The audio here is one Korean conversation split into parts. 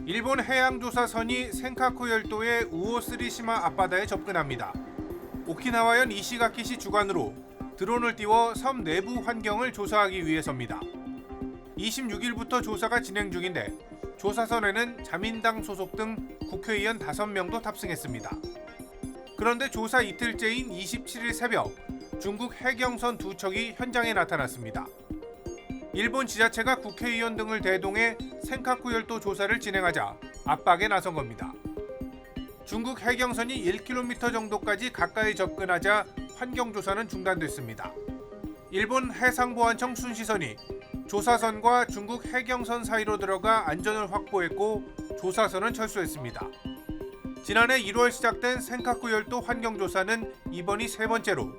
일본 해양조사선이 센카쿠 열도의 우오스리시마 앞바다에 접근합니다. 오키나와현 이시가키시 주관으로 드론을 띄워 섬 내부 환경을 조사하기 위해서입니다. 26일부터 조사가 진행 중인데 조사선에는 자민당 소속 등 국회의원 5명도 탑승했습니다. 그런데 조사 이틀째인 27일 새벽 중국 해경선 2척이 현장에 나타났습니다. 일본 지자체가 국회의원 등을 대동해 센카쿠 열도 조사를 진행하자 압박에 나선 겁니다. 중국 해경선이 1km 정도까지 가까이 접근하자 환경조사는 중단됐습니다. 일본 해상보안청 순시선이 조사선과 중국 해경선 사이로 들어가 안전을 확보했고 조사선은 철수했습니다. 지난해 1월 시작된 센카쿠 열도 환경조사는 이번이 세 번째로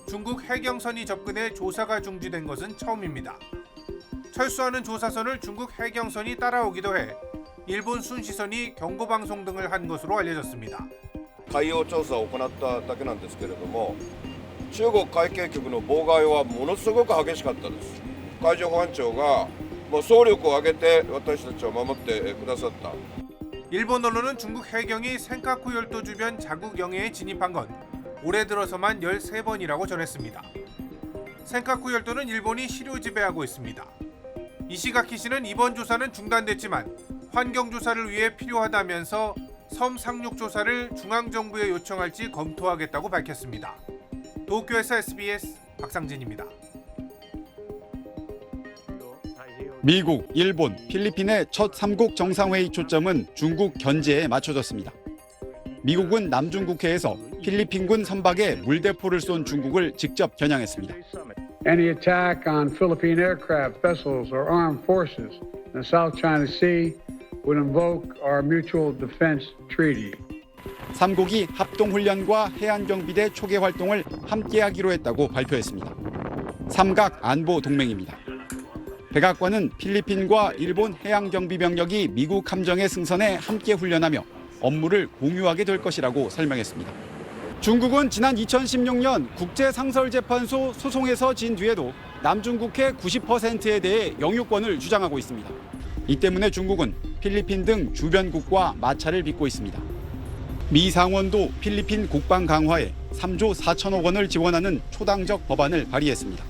중국 해경선이 접근해 조사가 중지된 것은 처음입니다. 철수하는 조사선을 중국 해경선이 따라오기도 해 일본 순시선이 경고방송 등을 한 것으로 알려졌습니다. 海洋調査を行っただけなんですけれども、中国海警局の妨害はものすごく激しかったです。海上保安庁がもう総力を挙げて私たちを守ってくださった。 일본 언론은 중국 해경이 센카쿠 열도 주변 자국 영해에 진입한 건 올해 들어서만 13번이라고 전했습니다. 센카쿠 열도는 일본이 시료 지배하고 있습니다. 이시가키시는 이번 조사는 중단됐지만 환경조사를 위해 필요하다면서 섬 상륙 조사를 중앙정부에 요청할지 검토하겠다고 밝혔습니다. 도쿄에서 SBS 박상진입니다. 미국, 일본, 필리핀의 첫 3국 정상회의 초점은 중국 견제에 맞춰졌습니다. 미국은 남중국해에서 필리핀군 선박에 물대포를 쏜 중국을 직접 겨냥했습니다. Any attack on Philippine aircraft, vessels, or armed forces in the South China Sea would invoke our Mutual Defense Treaty. 3국이 합동훈련과 해안경비대 초계 활동을 함께하기로 했다고 발표했습니다. 삼각 안보 동맹입니다. 백악관은 필리핀과 일본 해양경비병력이 미국 함정의 승선에 함께 훈련하며 업무를 공유하게 될 것이라고 설명했습니다. 중국은 지난 2016년 국제상설재판소 소송에서 진 뒤에도 남중국해 90%에 대해 영유권을 주장하고 있습니다. 이 때문에 중국은 필리핀 등 주변국과 마찰을 빚고 있습니다. 미 상원도 필리핀 국방 강화에 3조 4천억 원을 지원하는 초당적 법안을 발의했습니다.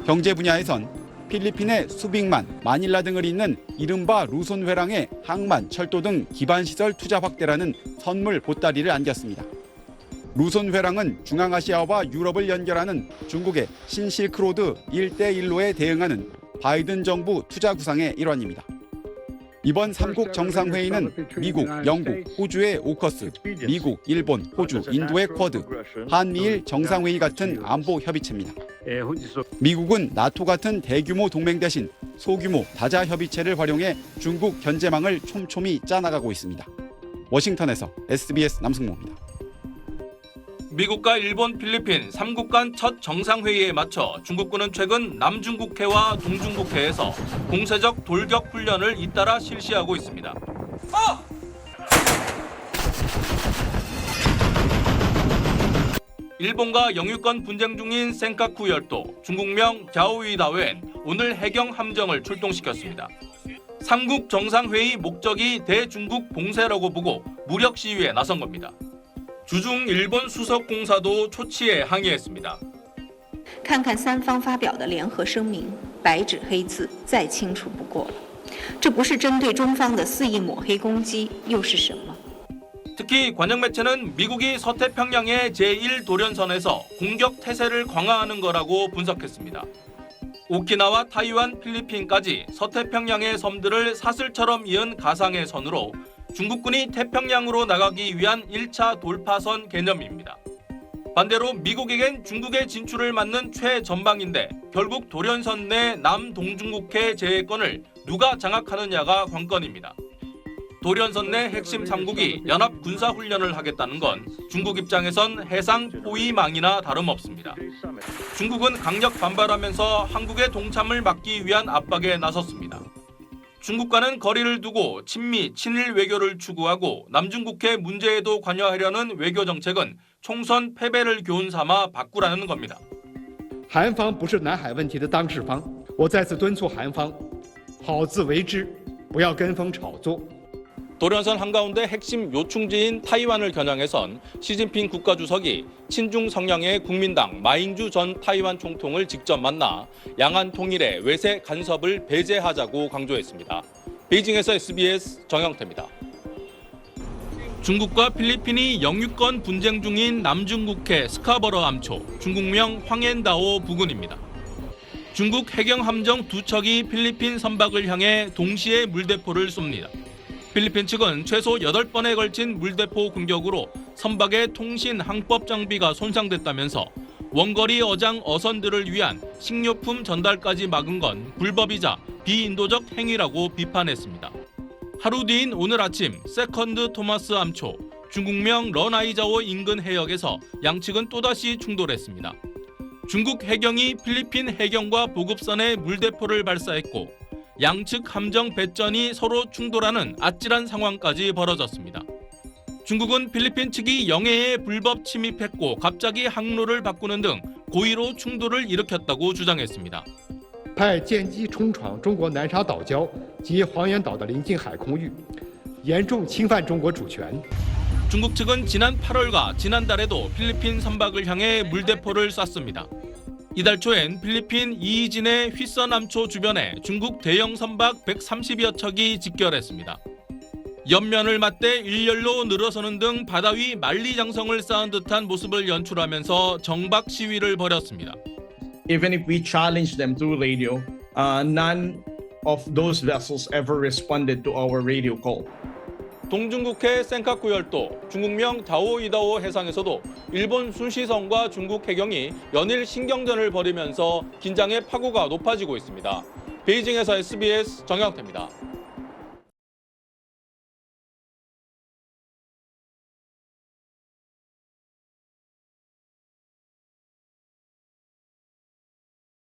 경제 분야에선 필리핀의 수빅만, 마닐라 등을 잇는 이른바 루손 회랑의 항만, 철도 등 기반시설 투자 확대라는 선물 보따리를 안겼습니다. 루손 회랑은 중앙아시아와 유럽을 연결하는 중국의 신실크로드 1대1로에 대응하는 바이든 정부 투자 구상의 일환입니다. 이번 3국 정상회의는 미국, 영국, 호주의 오커스, 미국, 일본, 호주, 인도의 쿼드, 한미일 정상회의 같은 안보 협의체입니다. 미국은 나토 같은 대규모 동맹 대신 소규모 다자 협의체를 활용해 중국 견제망을 촘촘히 짜나가고 있습니다. 워싱턴에서 SBS 남승모입니다. 미국과 일본, 필리핀 3국 간 첫 정상회의에 맞춰 중국군은 최근 남중국해와 동중국해에서 공세적 돌격 훈련을 잇따라 실시하고 있습니다. 일본과 영유권 분쟁 중인 센카쿠 열도, 중국명 갸오위다웬 오늘 해경 함정을 출동시켰습니다. 3국 정상회의 목적이 대중국 봉쇄라고 보고 무력 시위에 나선 겁니다. 주중 일본 수석공사도 초치에 항의했습니다. 看看三方发表的联合声明，白纸黑字，再清楚不过了。这不是针对中方的肆意抹黑攻击，又是什么？ 특히 관영 매체는 미국이 서태평양의 제1도련선에서 공격 태세를 강화하는 거라고 분석했습니다. 오키나와 타이완, 필리핀까지 서태평양의 섬들을 사슬처럼 이은 가상의 선으로 중국군이 태평양으로 나가기 위한 1차 돌파선 개념입니다. 반대로 미국에겐 중국의 진출을 막는 최전방인데 결국 도련선 내 남동중국해 제해권을 누가 장악하느냐가 관건입니다. 도련선 내 핵심 3국이 연합 군사훈련을 하겠다는 건 중국 입장에선 해상 포위망이나 다름없습니다. 중국은 강력 반발하면서 한국의 동참을 막기 위한 압박에 나섰습니다. 중국과는 거리를 두고 친미, 친일 외교를 추구하고 남중국해 문제에도 관여하려는 외교 정책은 총선 패배를 교훈 삼아 바꾸라는 겁니다. 韩方不是南海问题的当事方，我再次敦促韩方好自为之，不要跟风炒作。 도련선 한가운데 핵심 요충지인 타이완을 겨냥해선 시진핑 국가주석이 친중 성향의 국민당 마잉주 전 타이완 총통을 직접 만나 양안 통일의 외세 간섭을 배제하자고 강조했습니다. 베이징에서 SBS 정영태입니다. 중국과 필리핀이 영유권 분쟁 중인 남중국해 스카버러 암초, 중국명 황앤다오 부근입니다. 중국 해경 함정 2척이 필리핀 선박을 향해 동시에 물대포를 쏩니다. 필리핀 측은 최소 8번에 걸친 물대포 공격으로 선박의 통신 항법 장비가 손상됐다면서 원거리 어장 어선들을 위한 식료품 전달까지 막은 건 불법이자 비인도적 행위라고 비판했습니다. 하루 뒤인 오늘 아침 세컨드 토마스 암초, 중국명 런아이자오 인근 해역에서 양측은 또다시 충돌했습니다. 중국 해경이 필리핀 해경과 보급선에 물대포를 발사했고 양측 함정 배전이 서로 충돌하는 아찔한 상황까지 벌어졌습니다. 중국은 필리핀 측이 영해에 불법 침입했고 갑자기 항로를 바꾸는 등 고의로 충돌을 일으켰다고 주장했습니다. 派舰机冲闯中国南沙岛礁及黄岩岛的邻近海空域，严重侵犯中国主权。 중국 측은 지난 8월과 지난달에도 필리핀 선박을 향해 물대포를 쐈습니다. 이달 초엔 필리핀 이이진의 휘선암초 주변에 중국 대형 선박 130여 척이 직결했습니다. 옆면을 맞대 일렬로 늘어서는 등 바다 위 만리장성을 쌓은 듯한 모습을 연출하면서 정박 시위를 벌였습니다. Even if we challenged them through radio, none of those vessels ever responded to our radio call. 동중국해 센카쿠 열도, 중국명 다오이다오 해상에서도 일본 순시선과 중국 해경이 연일 신경전을 벌이면서 긴장의 파고가 높아지고 있습니다. 베이징에서 SBS 정영태입니다.